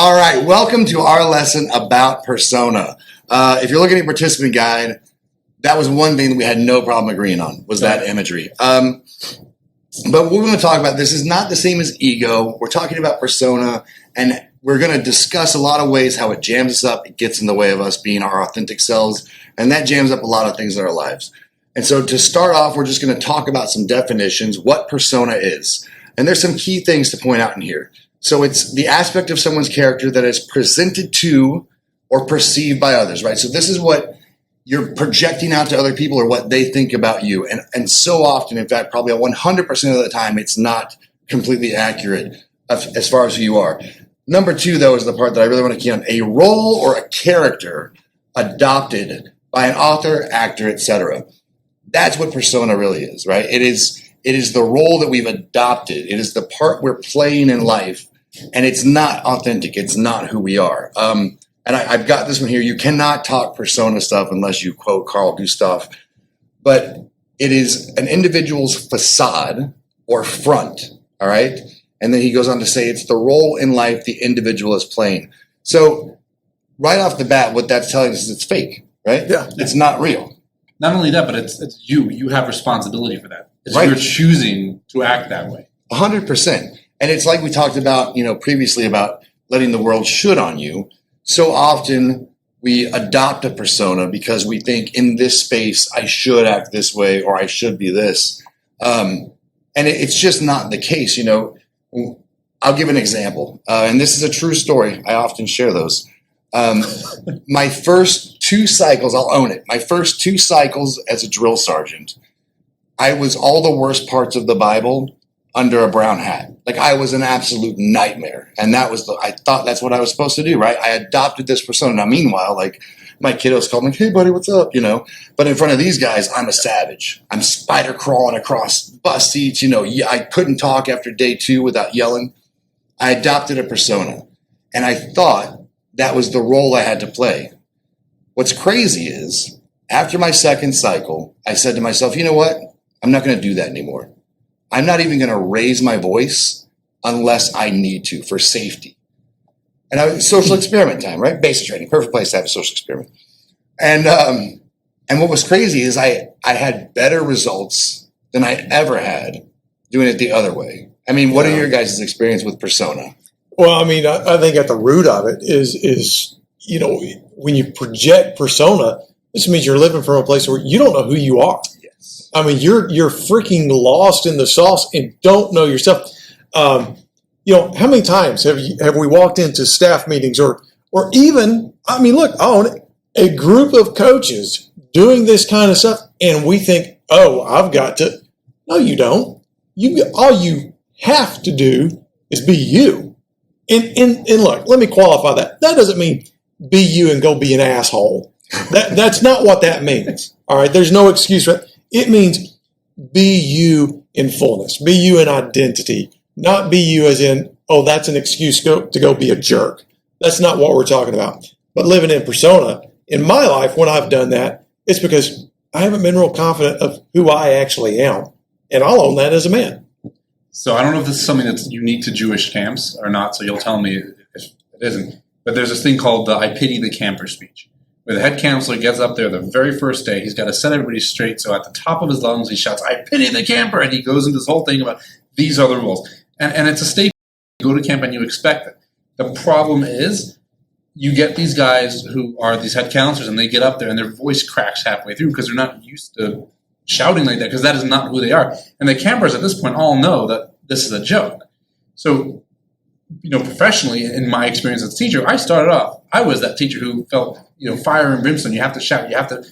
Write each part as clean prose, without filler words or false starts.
All right, welcome to our lesson about persona. If you're looking at your participant guide, that was one thing that we had no problem agreeing on, was that imagery. But what we're going to talk about, this is not the same as ego. We're talking about persona, and we're going to discuss a lot of ways how it jams us up, it gets in the way of us being our authentic selves, and that jams up a lot of things in our lives. And so to start off, we're just going to talk about some definitions, what persona is. And there's some key things to point out in here. So it's the aspect of someone's character that is presented to or perceived by others, right? So this is what you're projecting out to other people or what they think about you. And so often, in fact, probably 100% of the time, it's not completely accurate as far as who you are. Number two, though, is the part that I really want to key on. A role or a character adopted by an author, actor, etc. That's what persona really is, right? It is the role that we've adopted. It is the part we're playing in life, and it's not authentic. It's not who we are. And I've got this one here. You cannot talk persona stuff unless you quote Carl Gustav. But it is an individual's facade or front, all right? And then he goes on to say it's the role in life the individual is playing. So right off the bat, what that's telling us is it's fake, right? Yeah. It's not real. Not only that, but it's you. You have responsibility for that. It's Right. You're choosing to act that way. 100%. And it's like we talked about, previously about letting the world should on you. So often we adopt a persona because we think in this space, I should act this way or I should be this. And it's just not the case. I'll give an example. And this is a true story. I often share those. My first 2 cycles, I'll own it. My first 2 cycles as a drill sergeant, I was all the worst parts of the Bible under a brown hat. Like I was an absolute nightmare. And I thought that's what I was supposed to do, right? I adopted this persona. Now, meanwhile, like my kiddos called me, hey buddy, what's up? But in front of these guys, I'm a savage. I'm spider crawling across bus seats. I couldn't talk after day 2 without yelling. I adopted a persona and I thought that was the role I had to play. What's crazy is after my second cycle, I said to myself, you know what? I'm not going to do that anymore. I'm not even going to raise my voice unless I need to for safety. And social experiment time, right? Basic training, perfect place to have a social experiment. And what was crazy is I had better results than I ever had doing it the other way. I mean, what are your guys' experience with persona? Well, I mean, I think at the root of it is when you project persona, this means you're living from a place where you don't know who you are. Yes. I mean, you're freaking lost in the sauce and don't know yourself. How many times have we walked into staff meetings or even, I mean, look, I own it, a group of coaches doing this kind of stuff, and we think, oh, I've got to. No, you don't. All you have to do is be you. And look, let me qualify that. That doesn't mean be you and go be an asshole. That's not what that means. All right, there's no excuse for it. It means be you in fullness. Be you in identity. Not be you as in, oh, that's an excuse to go be a jerk. That's not what we're talking about. But living in persona, in my life, when I've done that, it's because I haven't been real confident of who I actually am. And I'll own that as a man. So I don't know if this is something that's unique to Jewish camps or not, so you'll tell me if it isn't. But there's this thing called the I pity the camper speech, where the head counselor gets up there the very first day. He's got to set everybody straight. So at the top of his lungs, he shouts, I pity the camper. And he goes into this whole thing about these are the rules. And it's a statement. You go to camp and you expect it. The problem is you get these guys who are these head counselors and they get up there and their voice cracks halfway through because they're not used to shouting like that because that is not who they are. And the campers at this point all know that this is a joke. So, professionally, in my experience as a teacher, I started off, I was that teacher who felt, fire and brimstone. You have to shout, you have to.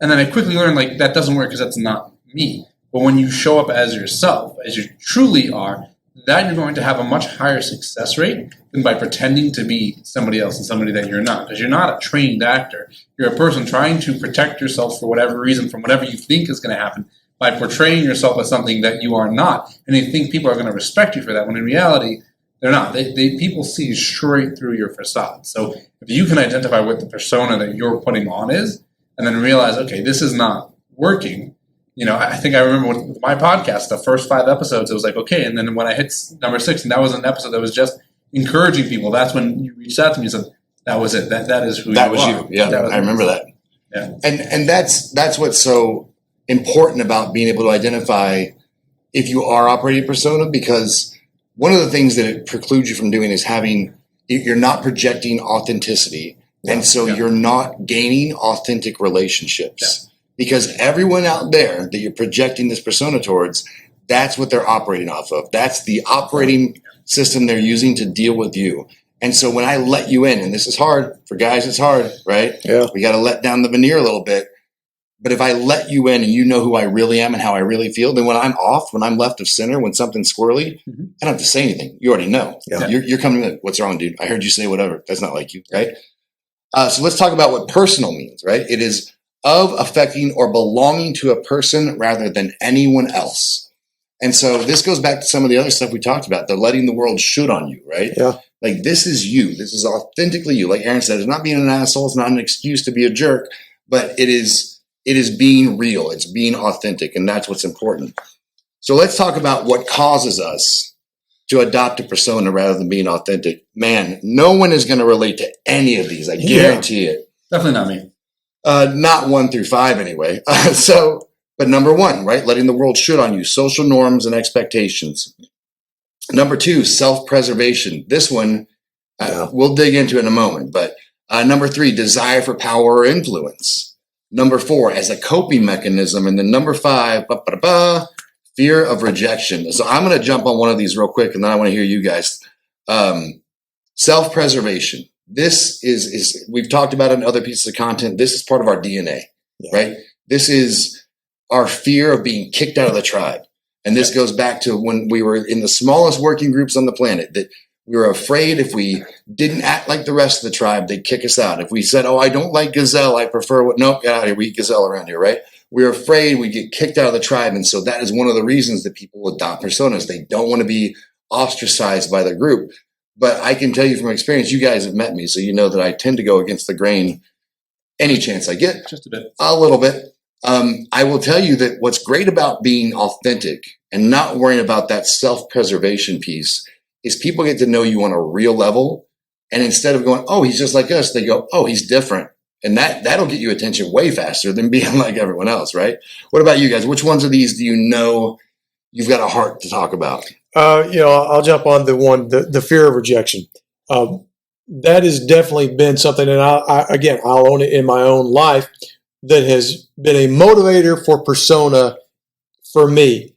And then I quickly learned that doesn't work because that's not me. But when you show up as yourself, as you truly are, then you're going to have a much higher success rate than by pretending to be somebody else and somebody that you're not. Because you're not a trained actor. You're a person trying to protect yourself for whatever reason from whatever you think is going to happen by portraying yourself as something that you are not. And you think people are going to respect you for that, when in reality, they're not. People see straight through your facade. So if you can identify what the persona that you're putting on is, and then realize, okay, this is not working. I think I remember with my podcast, the first 5 episodes, it was like, okay. And then when I hit number 6, and that was an episode that was just encouraging people, that's when you reached out to me and said, that was it. That is who That you was are. you. Yeah, I remember that. Yeah. And that's what's so important about being able to identify if you are operating persona, because one of the things that it precludes you from doing is you're not projecting authenticity. And so you're not gaining authentic relationships because everyone out there that you're projecting this persona towards, that's what they're operating off of. That's the operating system they're using to deal with you. And so when I let you in, and this is hard for guys, it's hard, right? Yeah. We got to let down the veneer a little bit. But if I let you in and you know who I really am and how I really feel, then when I'm off, when I'm left of center, when something's squirrely, I don't have to say anything. You already know. Yeah. You're coming in. What's wrong, dude? I heard you say whatever. That's not like you, right? So let's talk about what personal means, right? It is of affecting or belonging to a person rather than anyone else. And so this goes back to some of the other stuff we talked about, the letting the world shoot on you, right? Yeah. Like this is you. This is authentically you. Like Aaron said, it's not being an asshole. It's not an excuse to be a jerk, but it is being real. It's being authentic. And that's what's important. So let's talk about what causes us to adopt a persona rather than being authentic. Man, no one is going to relate to any of these. I guarantee it. Definitely not me. Not 1 through 5 anyway. But number 1, right? Letting the world shoot on you, social norms and expectations. Number 2, self-preservation. This one, we'll dig into in a moment. But number 3, desire for power or influence. Number 4, as a coping mechanism. And then number 5, fear of rejection. So I'm going to jump on one of these real quick, and then I want to hear you guys. Self-preservation. This is we've talked about it in other pieces of content. This is part of our DNA, right? This is our fear of being kicked out of the tribe. And this goes back to when we were in the smallest working groups on the planet, that we were afraid if we didn't act like the rest of the tribe, they'd kick us out. If we said, oh, I don't like gazelle, I prefer nope, get out of here. We eat gazelle around here, right? We were afraid we'd get kicked out of the tribe. And so that is one of the reasons that people adopt personas. They don't want to be ostracized by the group. But I can tell you from experience, you guys have met me, so you know that I tend to go against the grain any chance I get. Just a bit. A little bit. I will tell you that what's great about being authentic and not worrying about that self-preservation piece is people get to know you on a real level. And instead of going, oh, he's just like us, they go, oh, he's different. And that'll get you attention way faster than being like everyone else, right? What about you guys? Which ones of these do you know you've got a heart to talk about? I'll jump on the fear of rejection. That has definitely been something, and I'll own it in my own life, that has been a motivator for persona for me.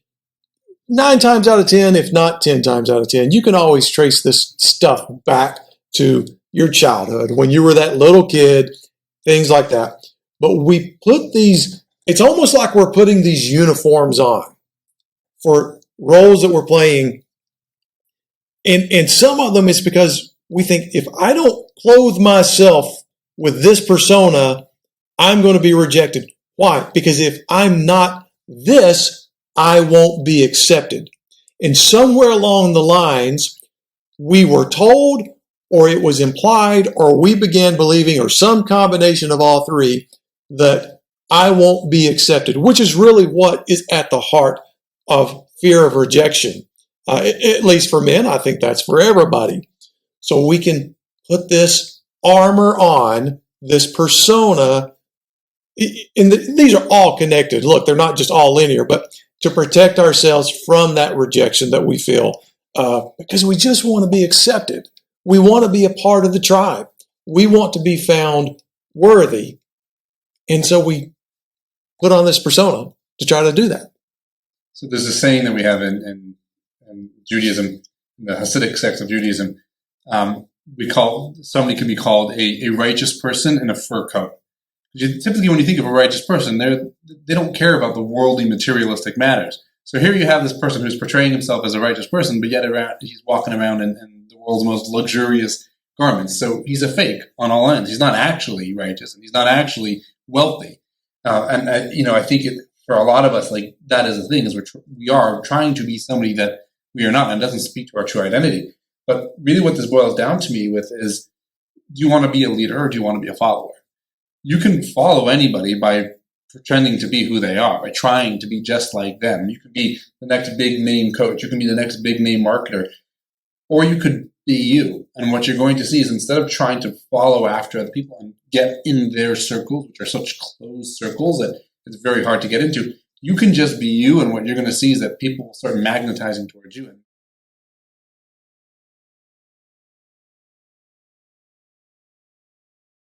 9 times out of 10, if not 10 times out of 10, you can always trace this stuff back to your childhood, when you were that little kid, things like that. But we put it's almost like we're putting these uniforms on for roles that we're playing. And some of them is because we think if I don't clothe myself with this persona, I'm going to be rejected. Why? Because if I'm not this, I won't be accepted. And somewhere along the lines, we were told, or it was implied, or we began believing, or some combination of all three, that I won't be accepted, which is really what is at the heart of fear of rejection. At least for men, I think that's for everybody. So we can put this armor on, this persona, and these are all connected. Look, they're not just all linear, but to protect ourselves from that rejection that we feel, because we just want to be accepted. We want to be a part of the tribe. We want to be found worthy. And so we put on this persona to try to do that. So there's a saying that we have in Judaism, the Hasidic sect of Judaism. Somebody can be called a righteous person in a fur coat. Typically, when you think of a righteous person, they don't care about the worldly, materialistic matters. So here you have this person who's portraying himself as a righteous person, but yet he's walking around in the world's most luxurious garments. So he's a fake on all ends. He's not actually righteous, and he's not actually wealthy. I think for a lot of us, like, that is the thing, is we are trying to be somebody that we are not, and it doesn't speak to our true identity. But really what this boils down to me with is, do you want to be a leader or do you want to be a follower? You can follow anybody by pretending to be who they are, by trying to be just like them. You could be the next big name coach. You can be the next big name marketer. Or you could be you. And what you're going to see is instead of trying to follow after other people and get in their circles, which are such closed circles that it's very hard to get into, you can just be you. And what you're going to see is that people will start magnetizing towards you. And